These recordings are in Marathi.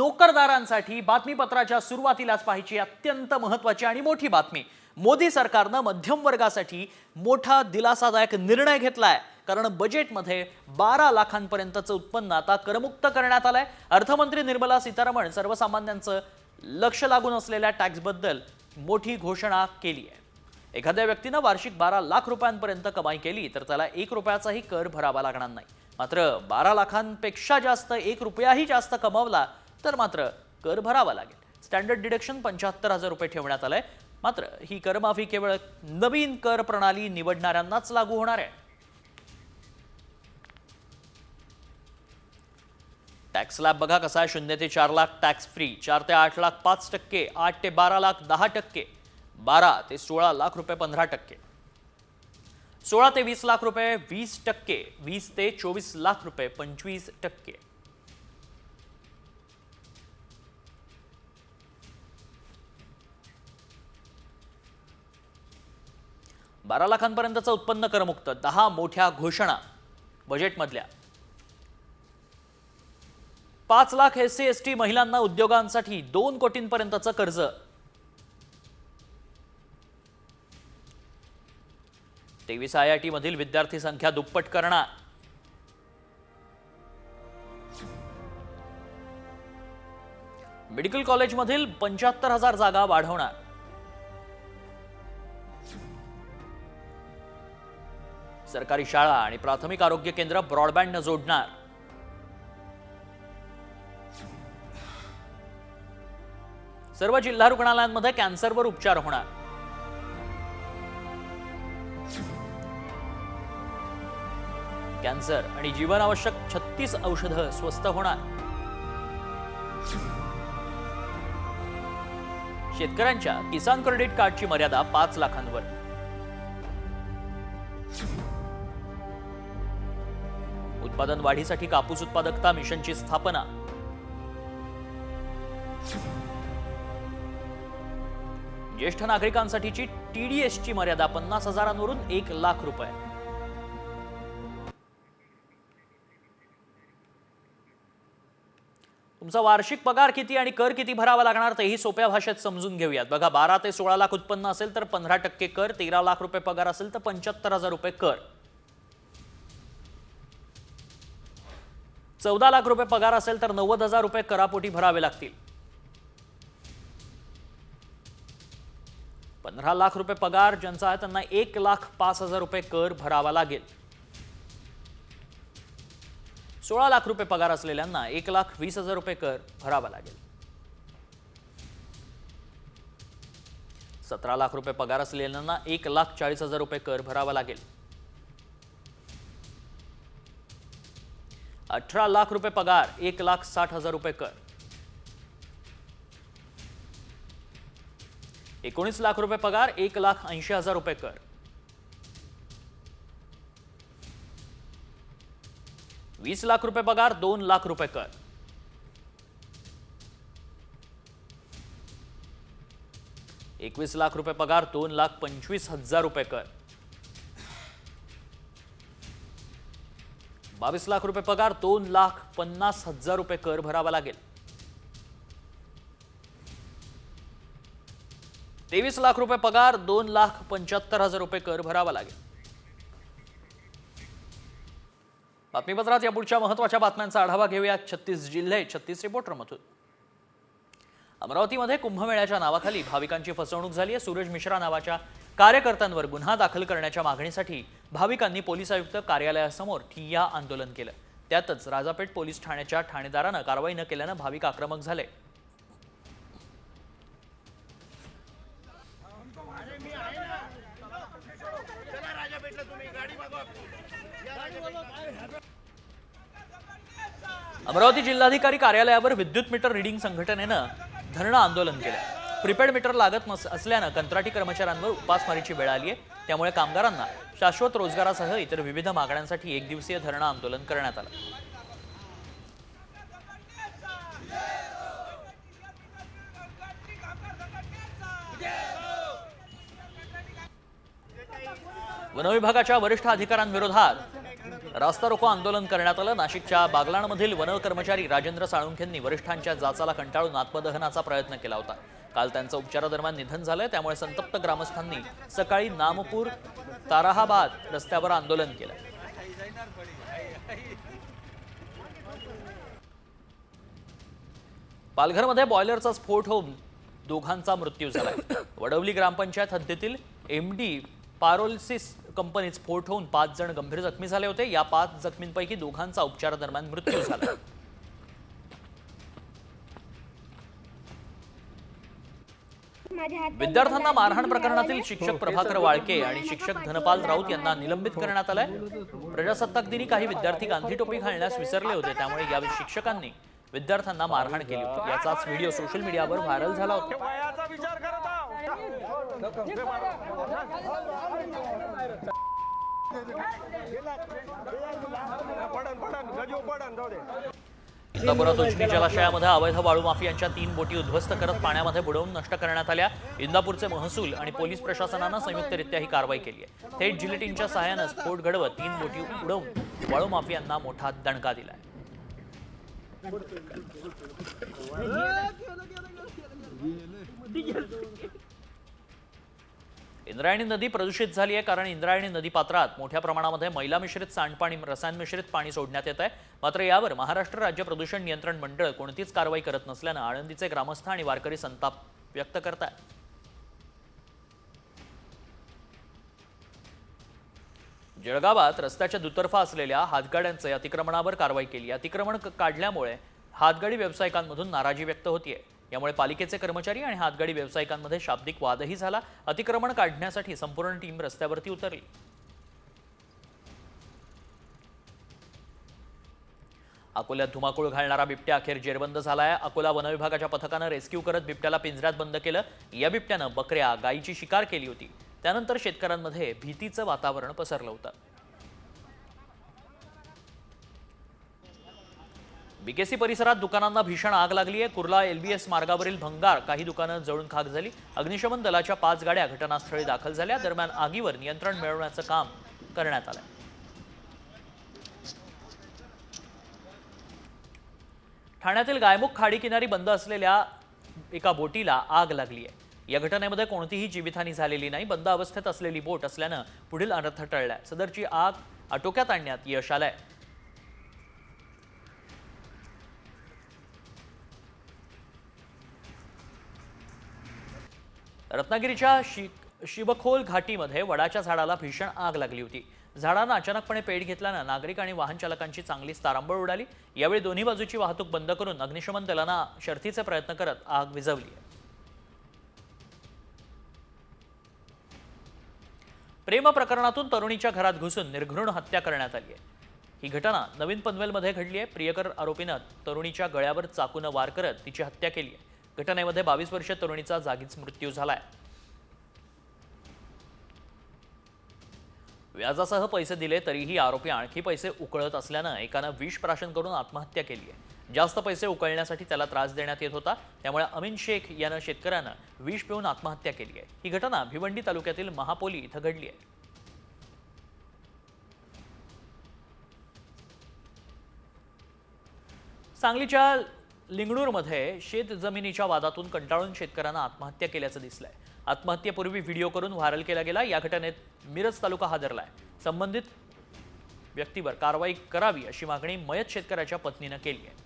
नोकरदारांसाठी बातमीपत्राच्या सुरुवातीलाच पाहिजे अत्यंत महत्त्वाची आणि मोठी बातमी। मोदी सरकारने मध्यम वर्गासाठी मोठा दिलासादायक निर्णय घेतलाय। कारण बजेटमध्ये 12 लाखांपर्यंतचं उत्पन्न आता करमुक्त करण्यात आलंय। अर्थमंत्री निर्मला सीतारामन सर्वसामान्यांचं लक्ष लागून असलेल्या टॅक्सबद्दल मोठी घोषणा केली आहे। एखाद्या व्यक्तीने वार्षिक 12 लाख रुपयांपर्यंत कमाई केली तर त्याला 1 रुपयाचाही कर भरावा लागणार नाही। मात्र 12 लाखांपेक्षा जास्त 1 रुपयाही जास्त कमावला तर मात्र कर भरावा लागेल। स्टँडर्ड डिडक्शन 75,000 रुपये ठेवण्यात आलंय। मात्र ही करमाफी केवळ नवीन कर प्रणाली निवडणाऱ्यांनाच लागू होणार आहे। टॅक्स स्लॅब बघा कसा आहे। 0 ते 4 लाख टॅक्स फ्री, 4 ते 8 लाख 5%, 8 ते 12 लाख 10%, 12 ते 16 लाख रुपये 15%, 16 ते 20 लाख रुपये 20%, 20 ते 24 लाख रुपये 25%। बारा लाखांपर्यंतचं उत्पन्न करमुक्त, 10 मोठ्या घोषणा बजेटमधल्या। 5 लाख SC ST महिलांना उद्योगांसाठी 2 कोटींपर्यंतचं कर्ज। 23 IIT मधील विद्यार्थी संख्या दुप्पट करणार। मेडिकल कॉलेज मधील 75,000 जागा वाढवणार। सरकारी शाळा आणि प्राथमिक आरोग्य केंद्र ब्रॉडबँडनं जोडणार। सर्व जिल्हा रुग्णालयांमध्ये कॅन्सरवर उपचार होणार। कॅन्सर आणि जीवनावश्यक 36 औषधं स्वस्त होणार। शेतकऱ्यांच्या किसान क्रेडिट कार्डची मर्यादा 5 लाखांवर। उत्पादन वाढीसाठी कापूस उत्पादकता मिशनची स्थापना। ज्येष्ठ नागरिकांसाठीची TDSची मर्यादा 50,000वरून 1 लाख रुपये। तुमचा वार्षिक पगार किती आणि कर किती भरावा लागणार तेही सोप्या भाषेत समजून घेऊयात। बघा, 12 ते 16 लाख उत्पन्न असेल तर 15% कर, 13 लाख रुपये पगार असेल तर 75,000 रुपये कर, 14 लाख रुपये पगार असेल तर 90,000 रुपये करापोटी भरावे लागतील। 15 लाख रुपये पगार ज्यांचा आहे त्यांना 1,05,000 रुपये कर भरावा लागेल। 16 लाख रुपये पगार असलेल्यांना 1,20,000 रुपये कर भरावा लागेल। 17 लाख रुपये पगार असलेल्यांना 1,40,000 रुपये कर भरावा लागेल। 18 लाख रुपये पगार 1,60,000 रुपये कर। 19 लाख रुपये पगार 1,80,000 रुपये कर। 20 लाख रुपये पगार 2 लाख रुपये कर। 21 लाख रुपये पगार 2,25,000 रुपये कर। 22 लाख रुपये पगार 2,50,000 रुपये कर भरावा लागेल। 23 लाख रुपये पगार 2,75,000 रुपये कर भरावा लागेल। बातमीपत्रात या पुढच्या महत्त्वाच्या बातम्यांचा आढावा घेऊया। 36 जिल्हे 36 रिपोर्टरमधून। अमरावतीमध्ये कुंभमेळ्याच्या नावाखाली भाविकांची फसवणूक झाली आहे। सूरज मिश्रा नावाच्या कार्यकर्त्यांवर गुन्हा दाखल करण्याच्या मागणीसाठी भाविकांनी पोलीस आयुक्त कार्यालयासमोर ठिय्या आंदोलन केलं। त्यातच राजापेठ पोलीस ठाण्याच्या ठाणेदारानं कारवाई न केल्यानं भाविक आक्रमक झाले। अमरावती जिल्हाधिकारी कार्यालयावर विद्युत मीटर रीडिंग संघटनेनं धरणं आंदोलन केलं। प्रीपेड मीटर लागत असल्यानं कंत्राटी कर्मचाऱ्यांवर उपासमारीची वेळ आली आहे। त्यामुळे कामगारांना शाश्वत रोजगारासह इतर विविध मागण्यांसाठी 1 दिवसीय धरणं आंदोलन करण्यात आलं। वनविभागाच्या वरिष्ठ अधिकाऱ्यांविरोधात रास्ता रोको आंदोलन करण्यात आलं। नाशिकच्या बागलाणमधील वन कर्मचारी राजेंद्र साळुंखेंनी वरिष्ठांच्या जाचाला कंटाळून आत्मदहनाचा प्रयत्न केला होता। काल त्यांचं उपचारादरम्यान निधन झालंय, त्यामुळे संतप्त ग्रामस्थांनी सकाळी नामपूर ताराहाबाद रस्त्यावर आंदोलन केलं। पालघरमध्ये बॉयलरचा स्फोट होऊन दोघांचा मृत्यू झालाय। वडवली ग्रामपंचायत हद्दीतील एमडी पारोलिसिस कंपनीत स्फोट होऊन 5 जण गंभीर जखमी झाले होते। या 5 जखमींपैकी दोघांचा उपचारादरम्यान मृत्यू झाला। विद्यार्थ्यांना मारहाण प्रकरणातील शिक्षक प्रभाकर वाळके आणि शिक्षक धनपाल राऊत यांना निलंबित करण्यात आलंय। प्रजासत्ताक दिनी काही विद्यार्थी गांधी टोपी घालण्यास विसरले होते, त्यामुळे या शिक्षकांनी विद्यार्थ्यांना मारहाण केली होती। याचाच व्हिडिओ सोशल मीडियावर व्हायरल झाला होता। इंदापुरात उजनी जलाशयामध्ये अवैध वाळू माफियांच्या 3 बोटी उद्ध्वस्त करत पाण्यामध्ये बुडवून नष्ट करण्यात आल्या। इंदापूरचे महसूल आणि पोलीस प्रशासनानं संयुक्तरित्या ही कारवाई केली आहे। थेट जिलेटिनच्या सहाय्यानं स्फोट घडवत 3 बोटी उडवून वाळू माफियांना मोठा दणका दिलाय। इंद्रायणी नदी प्रदूषित झाली आहे, कारण इंद्रायणी नदी पात्रात मोठ्या प्रमाणामध्ये मैला मिश्रित सांडपाणी, रसायन मिश्रित पाणी सोडण्यात येत आहे। मात्र यावर महाराष्ट्र राज्य प्रदूषण नियंत्रण मंडळ कोणतीच कारवाई करत नसल्यानं आळंदीचे ग्रामस्थ आणि वारकरी संताप व्यक्त करतात। जळगावात रस्त्याच्या दुतर्फा असलेल्या हातगाड्यांचे अतिक्रमणावर कारवाई केली। अतिक्रमण काढल्यामुळे हातगाडी व्यावसायिकांमधून नाराजी व्यक्त होतीये। यामुळे पालिकेचे कर्मचारी आणि हातगाडी व्यावसायिकांमध्ये शाब्दिक वादही झाला। अतिक्रमण काढण्यासाठी संपूर्ण टीम रस्त्यावरती उतरली। अकोल्यात धुमाकूळ घालणारा बिबट्या अखेर जेरबंद झालाय। अकोला वन विभागाच्या पथकानं रेस्क्यू करत बिबट्याला पिंजऱ्यात बंद केलं। या बिबट्यानं बकऱ्या, गायीची शिकार केली होती। त्यानंतर शेतकऱ्यांमध्ये भीतीचं वातावरण पसरलं होतं। बीकेसी परिसरात दुकानांना भीषण आग लागली आहे। कुर्ला एलबीएस मार्गावरील भंगार काही दुकानं जळून खाक झाली। अग्निशमन दलाच्या 5 गाड्या घटनास्थळी दाखल झाल्या। दरम्यान आगीवर नियंत्रण मिळवण्याचं काम करण्यात आलं। ठाण्यातील गायमुख खाडी किनारी बंद असलेल्या एका बोटीला आग लागली आहे। या घटनेमध्ये कोणतीही जीवितहानी झालेली नाही। बंद अवस्थेत असलेली बोट असल्यानं पुढील अनर्थ टळलाय। सदरची आग आटोक्यात आणण्यात यश आलंय। रत्नागिरीच्या शिबखोल घाटीमध्ये वडाच्या झाडाला भीषण आग लागली होती। झाडानं अचानकपणे पेट घेतल्यानं नागरिक आणि वाहन चालकांची चांगलीच तारांबळ उडाली। यावेळी दोन्ही बाजूची वाहतूक बंद करून अग्निशमन दलानं शर्थीचे प्रयत्न करत आग विझवली। प्रेम प्रकरणातून तरुणीच्या घरात घुसून निर्घृण हत्या करण्यात आली आहे। ही घटना नवीन पनवेलमध्ये घडली आहे। प्रियकर आरोपीनं तरुणीच्या गळ्यावर चाकून वार करत तिची हत्या केली आहे। घटनेमध्ये 22 वर्षीय तरुणीचा जागीच मृत्यू झालाय। व्याजासह पैसे दिले तरीही आरोपी आणखी पैसे उकळत असल्यानं एकानं विष प्राशन करून आत्महत्या केली आहे। जास्त पैसे उकळण्यासाठी त्याला त्रास देण्यात येत होता, त्यामुळे अमीन शेख यानं शेतकऱ्यानं विष पिऊन आत्महत्या केली आहे। ही घटना भिवंडी तालुक्यातील महापोली इथं घडली आहे। सांगलीच्या लिंगणूरमध्ये शेत जमिनीच्या वादातून कंटाळून शेतकऱ्यांना आत्महत्या केल्याचं दिसलंय। आत्महत्येपूर्वी व्हिडिओ करून व्हायरल केला गेला। या घटनेत मिरज तालुका हादरलाय। संबंधित व्यक्तीवर कारवाई करावी अशी मागणी मयत शेतकऱ्याच्या पत्नीनं केली आहे।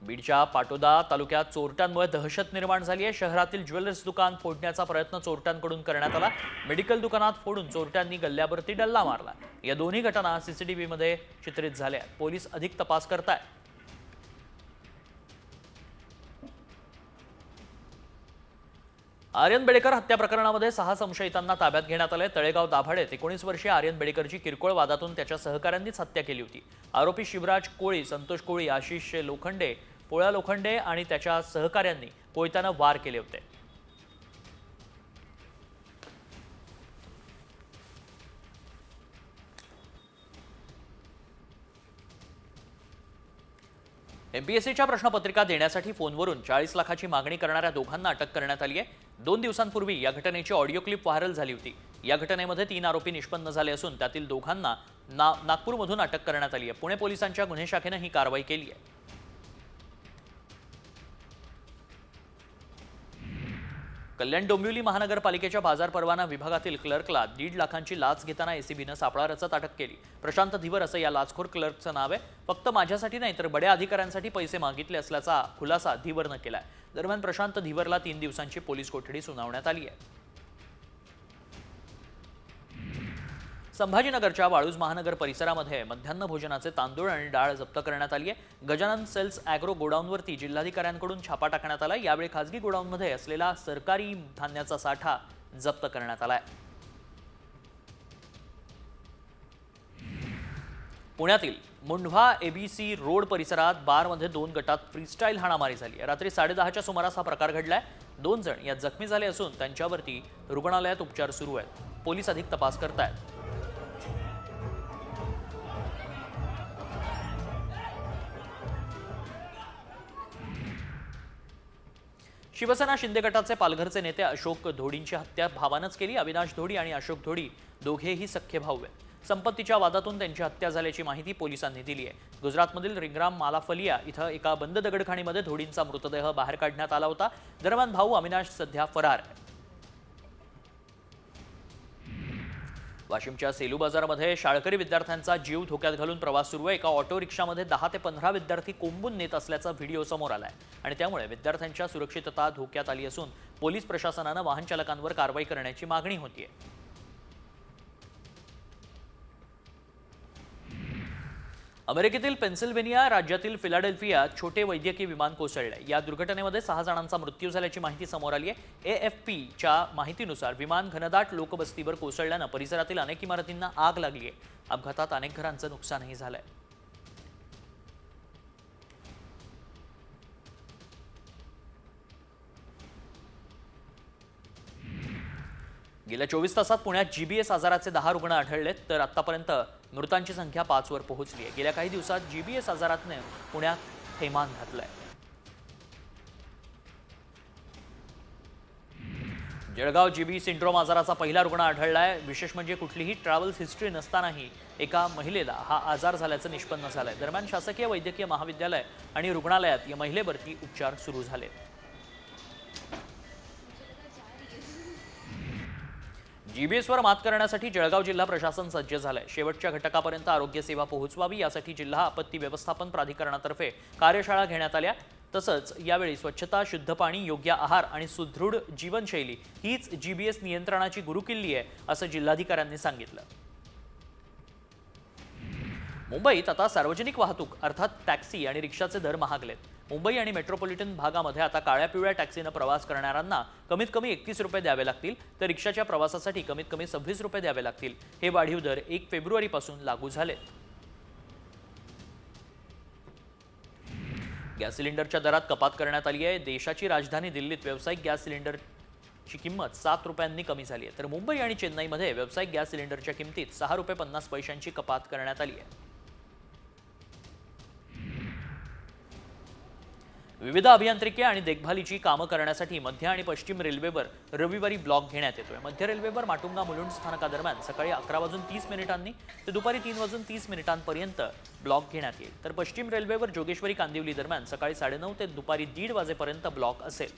बीडच्या पाटोदा तालुक्यात चोरट्यांमुळे दहशत निर्माण झाली आहे। शहरातील ज्वेलर्स दुकान फोडण्याचा प्रयत्न चोरट्यांकडून करण्यात आला। मेडिकल दुकानात फोडून चोरट्यांनी गल्ल्यावरती डल्ला मारला। या दोन्ही घटना सीसीटीव्हीमध्ये चित्रित झाल्या। पोलीस अधिक तपास करतायत। आर्यन बेडेकर हत्या प्रकरणामध्ये 6 संशयितांना ताब्यात घेण्यात आले। तळेगाव दाभाडेत 19 वर्षीय आर्यन बेडेकरची किरकोळ वादातून त्याच्या सहकाऱ्यांनीच हत्या केली होती। आरोपी शिवराज कोळी, संतोष कोळी, आशिष लोखंडे, पोळ्या लोखंडे आणि त्याच्या सहकाऱ्यांनी कोयत्यानं वार केले होते। एमपीएससीच्या प्रश्नपत्रिका देण्यासाठी फोनवरून 40 लाखाची मागणी करणाऱ्या दोघांना अटक करण्यात आली आहे। 2 दिवसांपूर्वी या घटनेची ऑडिओ क्लिप व्हायरल झाली होती। या घटनेमध्ये 3 आरोपी निष्पन्न झाले असून त्यातील दोघांना नागपूरमधून अटक करण्यात आली आहे। पुणे पोलिसांच्या गुन्हे शाखेने ही कारवाई केली आहे। कल्याण डोंबिवली महानगरपालिकेच्या बाजार परवाना विभागातील क्लर्कला 1.5 लाखांची लाच घेताना एसीबीनं सापळा रचत अटक केली। प्रशांत धीवर असं या लाचखोर क्लर्कचं नाव आहे। फक्त माझ्यासाठी नाही तर बड्या अधिकाऱ्यांसाठी पैसे मागितले असल्याचा खुलासा धीवरनं केलाय। दरम्यान प्रशांत धीवरला 3 दिवसांची पोलीस कोठडी सुनावण्यात आली आहे। संभाजीनगरच्या वाळूज महानगर परिसरामध्ये मध्यान्ह भोजनाचे तांदूळ आणि डाळ जप्त करण्यात आली आहे। गजानन सेल्स ॲग्रो गोडाऊनवरती जिल्हाधिकाऱ्यांकडून छापा टाकण्यात आला। यावेळी खासगी गोडाऊनमध्ये असलेला सरकारी धान्याचा साठा जप्त करण्यात आलाय। पुण्यातील मुंढवा एबीसी रोड परिसरात बारमध्ये 2 गटात फ्रीस्टाईल हाणामारी झाली। रात्री 10:30च्या सुमारास हा प्रकार घडलाय। 2 जण यात जखमी झाले असून त्यांच्यावरती रुग्णालयात उपचार सुरू आहेत। पोलीस अधिक तपास करतायत। शिवसेना शिंदे गटाचे पालघरचे नेते अशोक धोडींची हत्या भावानंच केली। अविनाश धोडी आणि अशोक धोडी दोघेही सख्खे भाऊ आहेत। संपत्तीच्या वादातून त्यांची हत्या झाल्याची माहिती पोलिसांनी दिली आहे। गुजरातमधील रिंगराम मालाफलिया इथं एका बंद दगडखाणीमध्ये धोडींचा मृतदेह बाहेर काढण्यात आला होता। दरम्यान भाऊ अविनाश सध्या फरार आहे। वाशिमच्या सेलू बाजारामध्ये शाळकरी विद्यार्थ्यांचा जीव धोक्यात घालून प्रवास सुरू आहे। एका ऑटो रिक्षामध्ये 10 ते 15 विद्यार्थी कोंबून नेत असल्याचा व्हिडिओ समोर आलाय आणि त्यामुळे विद्यार्थ्यांच्या सुरक्षितता धोक्यात आली असून पोलीस प्रशासनानं वाहन चालकांवर कारवाई करण्याची मागणी होतीये। अमेरिकेतील पेन्सिल्व्हेनिया राज्यातील फिलाडेल्फियात छोटे वैद्यकीय विमान कोसळले। या दुर्घटनेमध्ये 6 जणांचा मृत्यू झाल्याची माहिती समोर आली आहे। AFPच्या माहितीनुसार विमान घनदाट लोकवस्तीवर कोसळल्यानं परिसरातील अनेक इमारतींना आग लागली आहे। अपघातात अनेक घरांचं नुकसानही झालंय। गेल्या 24 तासात पुण्यात GBS आजाराचे 10 रुग्ण आढळलेत तर आतापर्यंत मृतांची संख्या 5 वर पोहोचली आहे। गेल्या काही दिवसात GBS आजाराने पुण्यात थैमान घातलंय। जळगाव GB सिंड्रोम आजाराचा पहिला रुग्ण आढळलाय। विशेष म्हणजे कुठलीही ट्रॅव्हल्स हिस्ट्री नसतानाही एका महिलेला हा आजार झाल्याचं निष्पन्न झालंय। दरम्यान शासकीय वैद्यकीय महाविद्यालय आणि रुग्णालयात या महिलेवरती उपचार सुरू झाले। GBS वर मात करण्यासाठी जळगाव जिल्हा प्रशासन सज्ज झालंय। शेवटच्या घटकापर्यंत आरोग्य सेवा पोहोचवावी यासाठी जिल्हा आपत्ती व्यवस्थापन प्राधिकरणातर्फे कार्यशाळा घेण्यात आल्या। तसंच यावेळी स्वच्छता, शुद्ध पाणी, योग्य आहार आणि सुदृढ जीवनशैली हीच GBS नियंत्रणाची गुरुकिल्ली आहे असं जिल्हाधिकाऱ्यांनी सांगितलं। मुंबईत आता सार्वजनिक वाहतूक अर्थात टॅक्सी आणि रिक्षाचे दर महागलेत। मुंबई आणि मेट्रोपॉलिटन भागामध्ये आता काळ्या पिवळ्या टॅक्सीनं प्रवास करणाऱ्यांना कमीत कमी 31 रुपये द्यावे लागतील तर रिक्षाच्या प्रवासासाठी कमीत कमी 26 रुपये द्यावे लागतील। हे वाढीव दर 1 फेब्रुवारीपासून लागू झालेत। गॅस सिलेंडरच्या दरात कपात करण्यात आली आहे। देशाची राजधानी दिल्लीत व्यावसायिक गॅस सिलेंडरची किंमत 7 रुपयांनी कमी झाली आहे तर मुंबई आणि चेन्नईमध्ये व्यावसायिक गॅस सिलेंडरच्या किमतीत 6 रुपये 50 पैशांची कपात करण्यात आली आहे। विविध अभियांत्रिकी आणि देखभालीची कामं करण्यासाठी मध्य आणि पश्चिम रेल्वेवर रविवारी ब्लॉक घेण्यात येतोय। मध्य रेल्वेवर माटुंगा मुलुंड स्थानकादरम्यान सकाळी 11:30 ते दुपारी 3:30 ब्लॉक घेण्यात येईल तर पश्चिम रेल्वेवर जोगेश्वरी कांदिवली दरम्यान सकाळी 9:30 ते दुपारी 1:30 वाजेपर्यंत ब्लॉक असेल।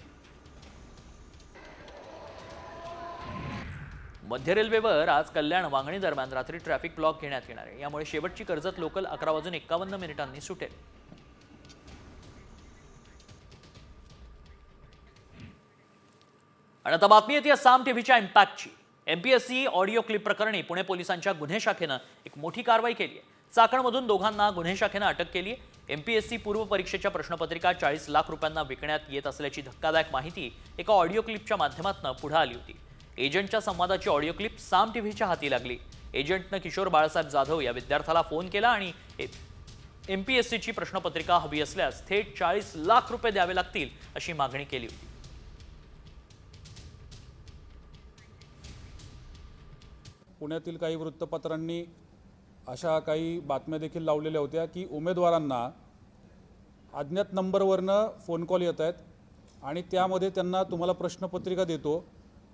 मध्य रेल्वेवर आज कल्याण वांगणी दरम्यान रात्री ट्रॅफिक ब्लॉक घेण्यात येणार आहे। यामुळे शेवटची कर्जत लोकल 11:51 सुटेल। आणि आता बातमी येते साम टीव्हीच्या इम्पॅक्टची। MPSC ऑडिओ क्लिप प्रकरणी पुणे पोलिसांच्या गुन्हे शाखेनं एक मोठी कारवाई केली आहे। चाकणमधून दोघांना गुन्हे शाखेनं अटक केली आहे। MPSC पूर्व परीक्षेच्या प्रश्नपत्रिका 40 लाख रुपयांना विकण्यात येत असल्याची धक्कादायक माहिती एका ऑडिओ क्लिपच्या माध्यमातून पुढे आली होती। एजंटच्या संवादाची ऑडिओ क्लिप साम टीव्हीच्या हाती लागली। एजंटनं किशोर बाळासाहेब जाधव या विद्यार्थ्याला फोन केला आणि MPSCची प्रश्नपत्रिका हवी असल्यास थेट 40 लाख रुपये द्यावे लागतील अशी मागणी केली होती। पुण्यातील काही वृत्तपत्रांनी अशा काही बातम्या देखील लावलेल्या होत्या की उमेदवारांना अज्ञात नंबरवरनं फोन कॉल येत आहेत आणि त्यामध्ये त्यांना तुम्हाला प्रश्नपत्रिका देतो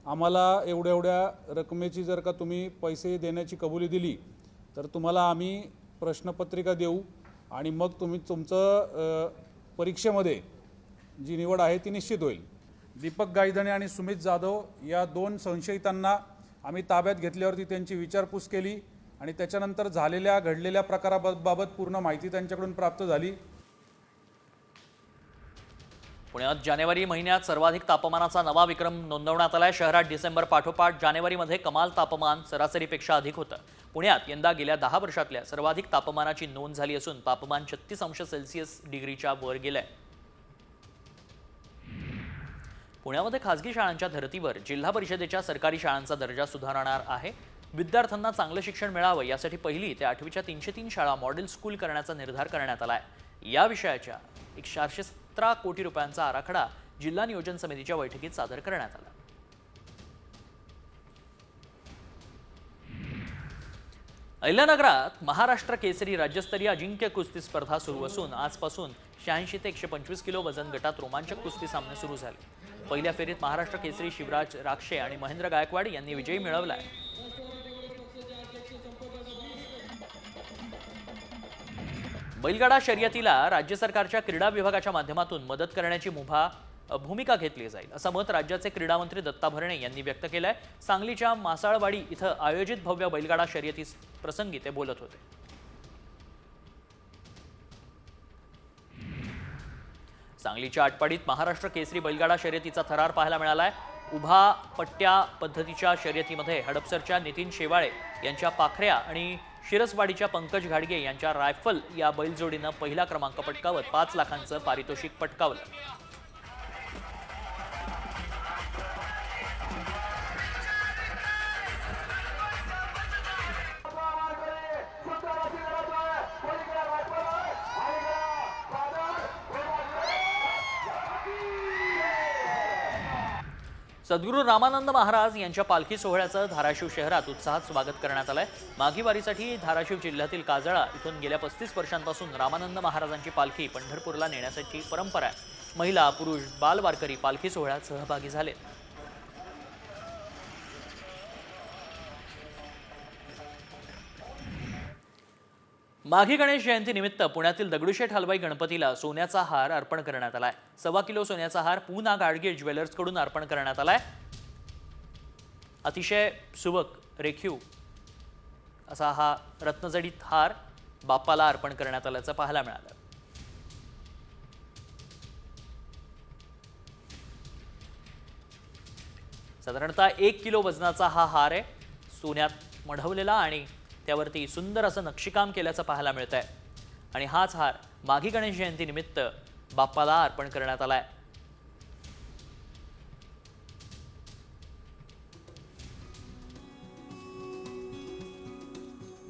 आम्हाला एवढ्या रकमेची जर का तुम्ही पैसे देण्याची कबुली दिली तर तुम्हाला आम्ही प्रश्नपत्रिका देऊ आणि मग तुम्ही तुमचं परीक्षेमध्ये जी निवड आहे ती निश्चित होईल. दीपक गायधणे आणि सुमित जाधव या 2 संशयितांना आम्ही ताब्यात घेतल्यावरती त्यांची विचारपूस केली आणि त्याच्यानंतर घडलेल्या प्रकाराबाबत पूर्ण माहिती त्यांच्याकडून प्राप्त झाली. पुण्यात जानेवारी महिन्यात सर्वाधिक तापमानाचा नवा विक्रम नोंदवण्यात आलाय. शहरात डिसेंबर पाठोपाठ जानेवारीमध्ये कमाल तापमान सरासरीपेक्षा अधिक होतं. पुण्यात यंदा गेल्या 10 वर्षातल्या सर्वाधिक तापमानाची नोंद झाली असून तापमान 36°C डिग्रीच्या वर गेलंय. पुण्यामध्ये खासगी शाळांच्या धर्तीवर जिल्हा परिषदेच्या सरकारी शाळांचा दर्जा सुधारणार आहे. विद्यार्थ्यांना चांगलं शिक्षण मिळावं यासाठी 1ली ते 8वीच्या 303 शाळा मॉडेल स्कूल करण्याचा निर्धार करण्यात आलाय. या विषयाच्या 417 कोटी रुपयांचा आराखडा जिल्हा नियोजन समितीच्या बैठकीत सादर करण्यात आला. अहिल्यानगरात महाराष्ट्र केसरी राज्यस्तरीय अजिंक्य कुस्ती स्पर्धा सुरू असून आजपासून 86 ते 125 किलो वजन गटात रोमांचक कुस्ती सामने सुरू झाले. पहिल्या फेरीत महाराष्ट्र केसरी शिवराज राक्षे आणि महेंद्र गायकवाड यांनी विजयी मिळवलाय. बैलगाडा शर्यतीला राज्य सरकारच्या क्रीडा विभागाच्या माध्यमातून मदत करण्याची भूमिका घेतली जाईल असं मत राज्याचे क्रीडा मंत्री दत्ता भरणे यांनी व्यक्त केलंय. सांगलीच्या मासाळवाडी इथं आयोजित भव्य बैलगाडा शर्यती प्रसंगी ते बोलत होते. सांगलीच्या आटपाडीत महाराष्ट्र केसरी बैलगाडा शर्यतीचा थरार पाहायला मिळालाय. उभा पट्ट्या पद्धतीच्या शर्यतीमध्ये हडपसरच्या नितीन शेवाळे यांच्या पाखऱ्या आणि शिरसवाडीच्या पंकज घाडगे यांच्या रायफल या बैलजोडीनं पहिला क्रमांक पटकावत 5 लाखांचं पारितोषिक पटकावलं. सद्गुरू रामानंद महाराज यांच्या पालखी सोहळ्याचं धाराशिव शहरात उत्साहात स्वागत करण्यात आलंय. माघी वारीसाठी धाराशिव जिल्ह्यातील काजळा इथून गेल्या 35 वर्षांपासून रामानंद महाराजांची पालखी पंढरपूरला नेण्यासाठी परंपरा आहे. महिला, पुरुष, बाल वारकरी पालखी सोहळ्यात सहभागी झाले. माघी गणेश जयंतीनिमित्त पुण्यातील दगडूशेठ हलवाई गणपतीला सोन्याचा हार अर्पण करण्यात आलाय. 1.25 किलो सोन्याचा हार पूना गाडगे ज्वेलर्सकडून अर्पण करण्यात आलाय. अतिशय सुबक रेखीव असा हा रत्नजडित हार बाप्पाला अर्पण करण्यात आल्याचं पाहायला मिळालं. साधारणतः 1 किलो वजनाचा हा हार आहे. सोन्यात मढवलेला आणि त्यावरती सुंदर असं नक्षीकाम केल्याचं पाहायला मिळत आहे. आणि हाच हार माघी गणेश जयंतीनिमित्त बाप्पाला अर्पण करण्यात आलाय.